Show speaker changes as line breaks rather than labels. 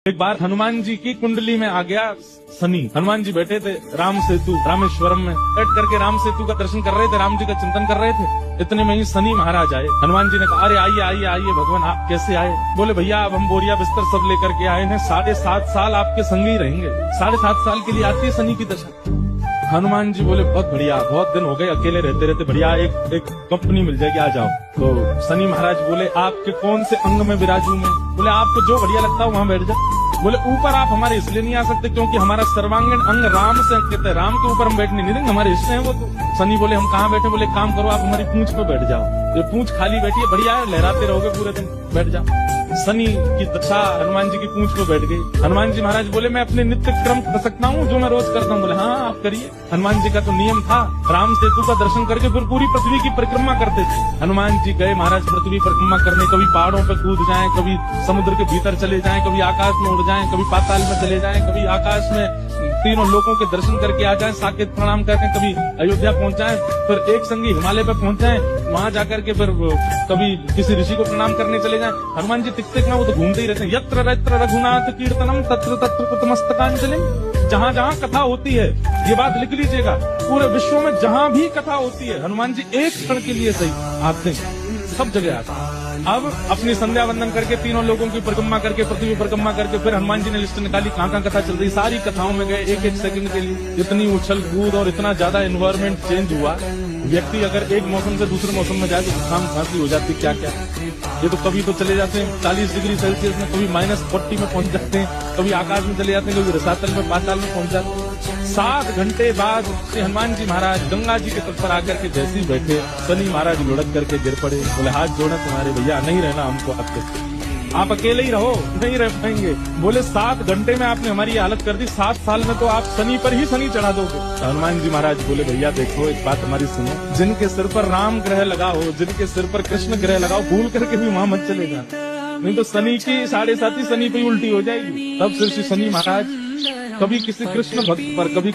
एक बार हनुमान जी की कुंडली में आ गया शनि। हनुमान जी बैठे थे राम सेतु रामेश्वरम में बैठ करके राम सेतु का दर्शन कर रहे थे, राम जी का चिंतन कर रहे थे। इतने में ही शनि महाराज आए। हनुमान जी ने कहा, अरे आइए आइए आइए भगवान, आप कैसे आए? बोले भैया अब हम बोरिया बिस्तर सब लेकर के आए हैं, 7.5 साल आपके संग ही रहेंगे। 7.5 साल के लिए आती है शनि की दशा। हनुमान जी बोले बहुत बढ़िया, बहुत दिन हो गए अकेले रहते रहते, बढ़िया एक कंपनी मिल जाएगी, आ जाओ। तो शनि महाराज बोले आपके कौन से अंग में विराजू मैं? बोले आपको जो बढ़िया लगता है वहाँ बैठ जाओ। बोले ऊपर आप हमारे इसलिए नहीं आ सकते क्योंकि हमारा सर्वांगीण अंग राम से अंकित है, राम के ऊपर हम बैठने नहीं देंगे, हमारे रिश्ते हैं वो। तो शनि बोले हम कहाँ बैठे? बोले काम करो आप हमारी पूंछ पे बैठ जाओ। ये पूंछ खाली बैठी है, बढ़िया है, लहराते रहोगे पूरे दिन, बैठ जाओ। शनि की दशा हनुमान जी की पूंछ पे बैठ गई। हनुमान जी महाराज बोले मैं अपने नित्य क्रम कर सकता हूँ जो मैं रोज करता हूँ? बोले हाँ आप करिए। हनुमान जी का तो नियम था, राम सेतु का दर्शन करके फिर पूरी पृथ्वी की परिक्रमा करते थे। हनुमान जी गए महाराज पृथ्वी परिक्रमा करने, कभी पहाड़ों पे कूद जाएं, कभी समुद्र के भीतर चले जाएं, कभी आकाश में उड़ जाएं, कभी पाताल में चले जाएं, कभी आकाश में तीनों लोगों के दर्शन करके आ जाएं, साकेत प्रणाम करके कभी अयोध्या पहुंच जाएं, फिर एक संगी हिमालय पे पहुंच जाएं, वहां जाकर के फिर कभी किसी ऋषि को प्रणाम करने चले जाएं। हनुमान जी टिक ना वो तो घूमते ही रहते हैं। यत्र यत्र रघुनाथ कीर्तनम तत्र तत्र कृतमस्तकांजलि। जहाँ जहाँ कथा होती है, ये बात लिख लीजिएगा, पूरे विश्व में जहाँ भी कथा होती है हनुमान जी एक क्षण के लिए सही आते हैं, सब जगह आते हैं। अब अपनी संध्या वंदन करके तीनों लोगों की परिक्रमा करके पृथ्वी परिक्रमा करके फिर हनुमान जी ने लिस्ट निकाली कहाँ कहाँ कथा चल रही, सारी कथाओं में गए। एक एक सेकंड के लिए इतनी उछल कूद और इतना ज्यादा एनवायरमेंट चेंज हुआ, व्यक्ति अगर एक मौसम से दूसरे मौसम में जाए तो जुकाम खांसी हो जाती, क्या क्या। ये तो कभी तो चले जाते हैं 40 डिग्री सेल्सियस में, कभी -40 में पहुंच जाते हैं, कभी आकाश में चले जाते हैं, कभी रसातल में पाताल में पहुंच जाते हैं। 7 घंटे बाद श्री हनुमान जी महाराज गंगा जी के तट पर आकर के जैसे ही बैठे, शनि महाराज लुढ़क करके गिर पड़े। बोले हाथ जोड़े तुम्हारे भैया, नहीं रहना हमको आपके, आप अकेले ही रहो, नहीं रह पाएंगे। बोले 7 घंटे में आपने हमारी ये हालत कर दी, 7 साल में तो आप शनि पर ही शनि चढ़ा दोगे। हनुमान जी महाराज बोले भैया देखो एक बात हमारी सुनो, जिनके सिर पर राम ग्रह लगा हो, जिनके सिर पर कृष्ण ग्रह लगाओ, भूल करके भी वहां मत चले जाना, नहीं तो शनि की 7.5 शनि पे उल्टी हो जाएगी। तब से श्री शनि महाराज कभी किसी कृष्ण भक्त पर, कभी